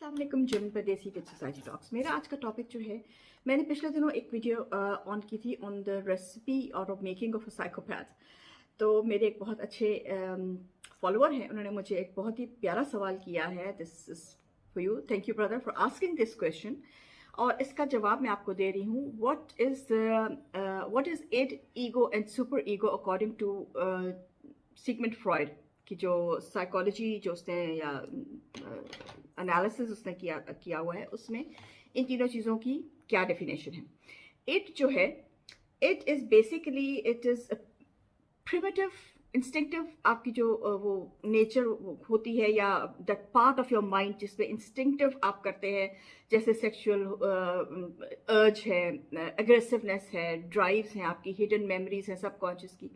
अस्सलाम वालेकुम जिम परदेसी विद सोसाइटी टॉक्स। मेरा आज का टॉपिक जो है, मैंने पिछले दिनों एक वीडियो ऑन की थी ऑन द रेसिपी और of making of a psychopath. तो मेरे एक बहुत अच्छे फॉलोअर हैं, उन्होंने मुझे एक बहुत ही प्यारा सवाल किया है। This is for you, thank you brother for asking this question. और इसका जवाब मैं आपको दे रही हूँ। What is it, ego and super ego according to Sigmund Freud की जो साइकोलॉजी जो उसने या एनालिसिस उसने किया हुआ है, उसमें इन तीनों चीज़ों की क्या डेफिनेशन है। इट जो है, it is basically it is primitive instinctive, आपकी जो वो नेचर होती है या that part of your mind जिसमें इंस्टिंक्टिव आप करते हैं, जैसे सेक्सुअल अर्ज है, एग्रेसिवनेस है, ड्राइव्स हैं, आपकी हिडन मेमोरीज हैं सबकॉन्शियस की।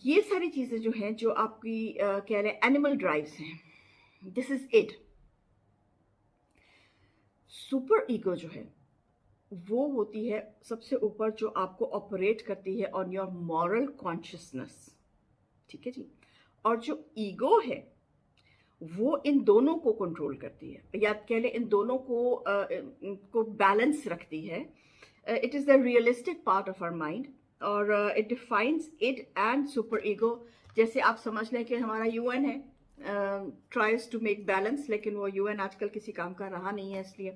ये सारी चीज़ें जो हैं, जो आपकी कह रहे हैं एनिमल ड्राइव्स हैं, this is it. Super ego जो है वो होती है सबसे ऊपर, जो आपको ऑपरेट करती है ऑन योर मॉरल कॉन्शियसनेस, ठीक है जी। और जो ईगो है वो इन दोनों को कंट्रोल करती है, या कह लें इन दोनों को बैलेंस रखती है। It is the realistic part of our mind, और it defines it and super ego. जैसे आप समझ लें कि हमारा यूएन है, ट्राइज टू मेक बैलेंस, लेकिन वो यूएन आजकल किसी काम का रहा नहीं है, इसलिए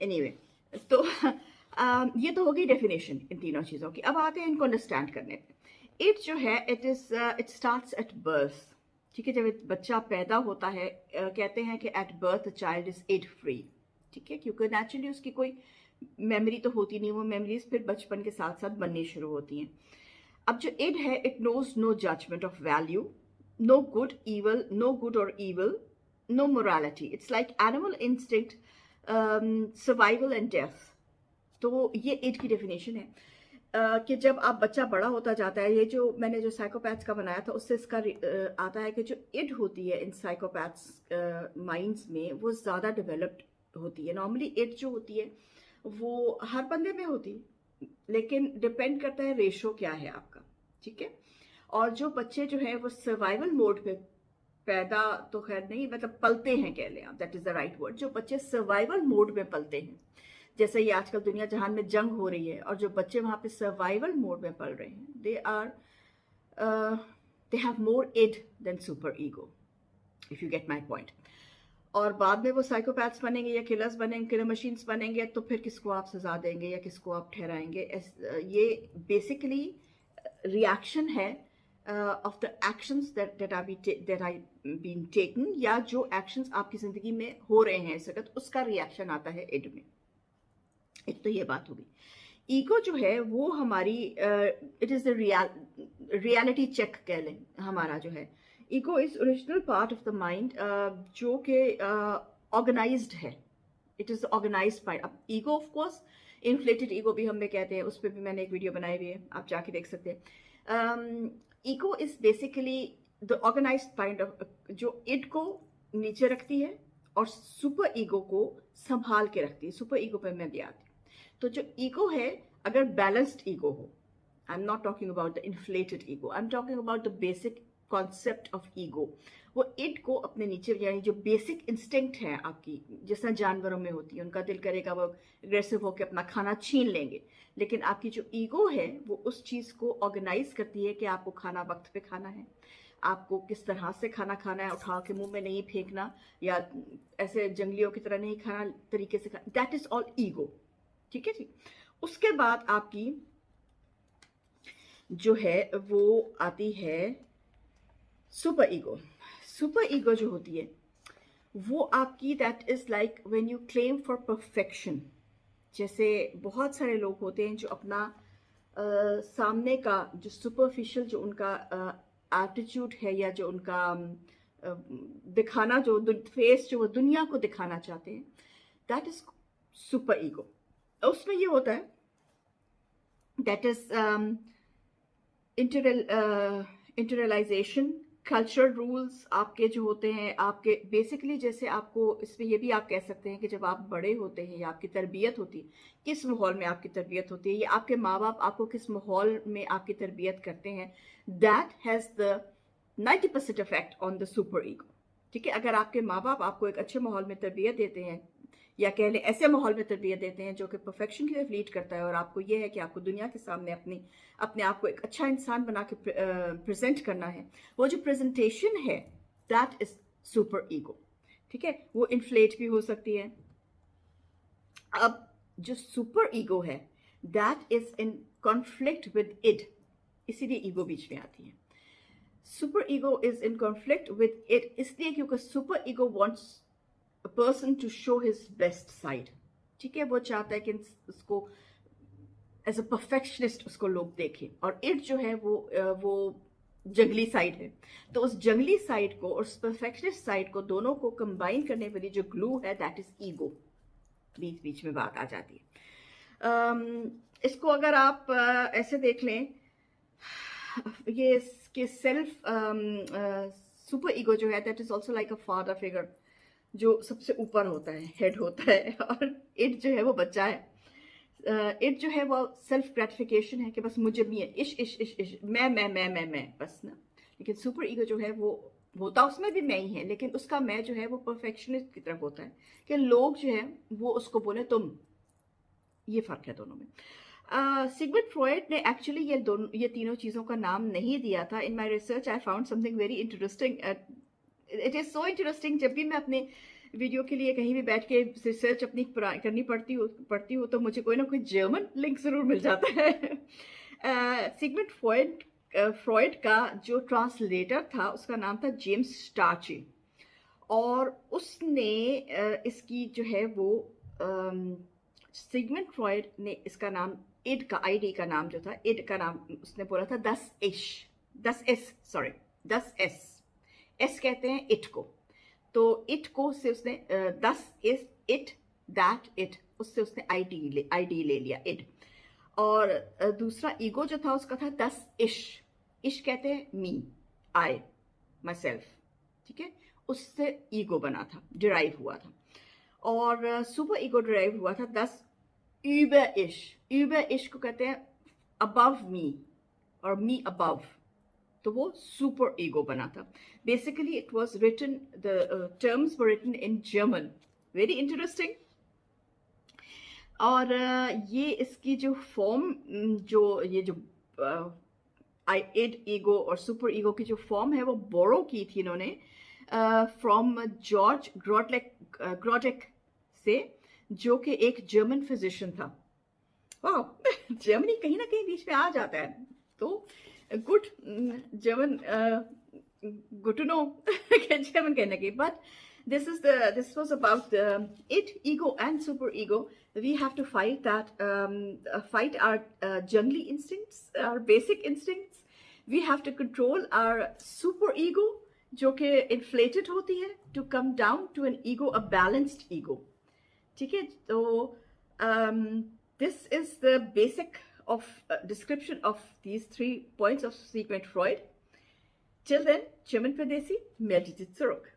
एनीवे तो ये तो होगी डेफिनेशन इन तीनों चीज़ों की। अब आते हैं इनको अंडरस्टैंड करने पे। इट जो है, इट स्टार्ट्स एट बर्थ, ठीक है। जब एक बच्चा पैदा होता है, कहते हैं कि at birth the child is id free, ठीक है, क्योंकि नेचुरली उसकी कोई मेमोरी तो होती नहीं, वो मेमोरीज फिर बचपन के साथ साथ बननी शुरू होती हैं। अब जो इड है, it knows no judgement of value, no good evil, no good or evil, no morality. It's like animal instinct, survival and death. तो ये इड की डेफिनेशन है। कि जब आप बच्चा बड़ा होता जाता है, ये जो मैंने जो साइकोपैथ्स का बनाया था उससे इसका आता है कि जो इड होती है इन साइकोपैथ्स माइंड्स में, वो ज़्यादा डेवलप्ड होती है। नॉर्मली इड जो होती है वो हर बंदे में होती है, लेकिन डिपेंड करता है रेशो क्या है आपका, ठीक है। और जो बच्चे जो है वो सर्वाइवल मोड पे पैदा, तो खैर नहीं, मतलब पलते हैं, कह लें आप, that is the right word. जो बच्चे सर्वाइवल मोड में पलते हैं, जैसे ये आजकल दुनिया जहान में जंग हो रही है, और जो बच्चे वहां पे सर्वाइवल मोड में पल रहे हैं, they have more id than super ego, if you get my point. और बाद में वो साइकोपैथ्स बनेंगे या किलर्स बनेंगे, किलर मशीन्स बनेंगे, तो फिर किसको आप सजा देंगे या किसको आप ठहराएंगे। ये बेसिकली रिएक्शन है of the actions that I been taken, या जो एक्शंस आपकी जिंदगी में हो रहे हैं इस वक्त, उसका रिएक्शन आता है इड में। एक तो ये बात होगी। ईगो जो है वो हमारी it is the reality check, कह लें हमारा जो है। Ego is original part of the mind, जो कि ऑर्गेनाइज्ड है। It is organised mind. अब ego of course inflated ego भी हमें कहते हैं, उस पर भी मैंने एक वीडियो बनाई हुई है, आप जाके देख सकते हैं। Ego is basically the organized mind of, जो इड को नीचे रखती है और सुपर ईगो को संभाल के रखती है। सुपर ईगो पे मैं भी आती हूँ। तो जो ईगो है, अगर बैलेंस्ड ईगो हो, I am not talking about the inflated ego, I am talking about the basic concept of ego. वो इड को अपने नीचे, यानी जो बेसिक इंस्टिंक्ट है आपकी, जैसा जानवरों में होती है, उनका दिल करेगा वो एग्रेसिव होकर अपना खाना छीन लेंगे, लेकिन आपकी जो ईगो है वो उस चीज़ को ऑर्गेनाइज करती है कि आपको खाना वक्त पे खाना है, आपको किस तरह से खाना खाना है, उठा के मुंह में नहीं फेंकना, या ऐसे जंगलियों की तरह नहीं खाना, तरीके से खाना, दैट इज ऑल ईगो, ठीक है जी। उसके बाद आपकी जो है वो आती है सुपर ईगो। सुपर ईगो जो होती है वो आपकी, that is like when you claim for perfection. जैसे बहुत सारे लोग होते हैं जो अपना सामने का जो सुपरफिशियल, जो उनका एटीट्यूड है, या जो उनका दिखाना, जो फेस जो वो दुनिया को दिखाना चाहते हैं, दैट इज सुपर ईगो। उसमें ये होता है, दैट इज इंटरलाइजेशन, कल्चरल रूल्स आपके जो होते हैं, आपके बेसिकली, जैसे आपको इसमें ये भी आप कह सकते हैं कि जब आप बड़े होते हैं या आपकी तरबियत होती है, किस माहौल में आपकी तरबियत होती है, या आपके माँ बाप आपको किस माहौल में आपकी तरबियत करते हैं, that has the 90% effect on the super ego. ठीक है, अगर आपके माँ बाप आपको एक अच्छे माहौल में तरबियत देते हैं, या कह लें ऐसे माहौल में तरबियत देते हैं जो कि परफेक्शन की तरफ लीड करता है, और आपको ये है कि आपको दुनिया के सामने अपने आप को एक अच्छा इंसान बना के प्रेजेंट करना है, वो जो प्रेजेंटेशन है दैट इज सुपर ईगो। ठीक है, वो इन्फ्लेट भी हो सकती है। अब जो सुपर ईगो है that is in conflict with id, इसीलिए ईगो बीच में आती है। Super ego is in conflict with it इसलिए क्योंकि super ego wants a person to show his best side. ठीक है, वो चाहता है कि उसको एज अ परफेक्शनिस्ट उसको लोग देखें, और इट जो है वो जंगली साइड है। तो उस जंगली साइड को और उस परफेक्शनिस्ट साइड को दोनों को कंबाइन करने वाली जो ग्लू है दैट इज ईगो। बीच बीच में बात आ जाती है। इसको अगर आप ऐसे देख लें, ये इसके सेल्फ सुपर ईगो जो है that is also like a father figure, जो सबसे ऊपर होता है, हेड होता है, और इट जो है वो बच्चा है। इट जो है वो सेल्फ ग्रेटिफिकेशन है कि बस मुझे भी है, इश इश इश इश, मैं बस ना। लेकिन सुपर ईगो जो है वो होता उसमें भी मैं ही है, लेकिन उसका मैं जो है वो परफेक्शनिस्ट की तरफ होता है कि लोग जो है वो उसको बोले तुम। ये फर्क है दोनों में। सिगमंड फ्रॉयड ने एक्चुअली ये तीनों चीज़ों का नाम नहीं दिया था। In my research I found something very interesting. It is so interesting, जब भी मैं अपने वीडियो के लिए कहीं भी बैठ के रिसर्च अपनी करनी पड़ती हो तो मुझे कोई ना कोई जर्मन लिंक ज़रूर मिल जाता है। सिगमंड फ्रॉयड का जो ट्रांसलेटर था उसका नाम था जेम्स स्टार्ची, और उसने इसकी जो है वो सिगमंड फ्रॉयड ने इसका नाम इड का, आईडी का नाम जो था, इड का नाम उसने बोला था 10 एस कहते हैं इट को। तो इट को से उसने 10 इज इट दैट इट, उससे उसने आईडी ले लिया इड। और दूसरा ईगो जो था उसका था 10 इश कहते हैं मी, आई, माई सेल्फ। ठीक है, उससे ईगो बना था, डिराइव हुआ था। और सुपर ईगो डिराइव हुआ था 10 über इश को कहते हैं अबव मी, और मी अबव, तो वो सुपर ईगो बना था। Basically it was written, the terms were written in German, very interesting. और ये इसकी जो फॉर्म, जो इड ईगो और सुपर ईगो की जो फॉर्म है वो बोरो की थी इन्होंने फ्रॉम जॉर्ज ग्रोटेक से, जो कि एक जर्मन फिजिशियन था। वाह, जर्मनी कहीं ना कहीं बीच में आ जाता है, तो good German, good to know German कहने की। But this was about it, ego and super ego. We have to fight our jungly instincts, our basic instincts. We have to control our super ego, जो कि inflated होती है, to come down to an ego, a balanced ego. ठीक है, तो this is the basic of description of these 3 points of Sigmund Freud. Till then, German Pradesi, meldet zurück.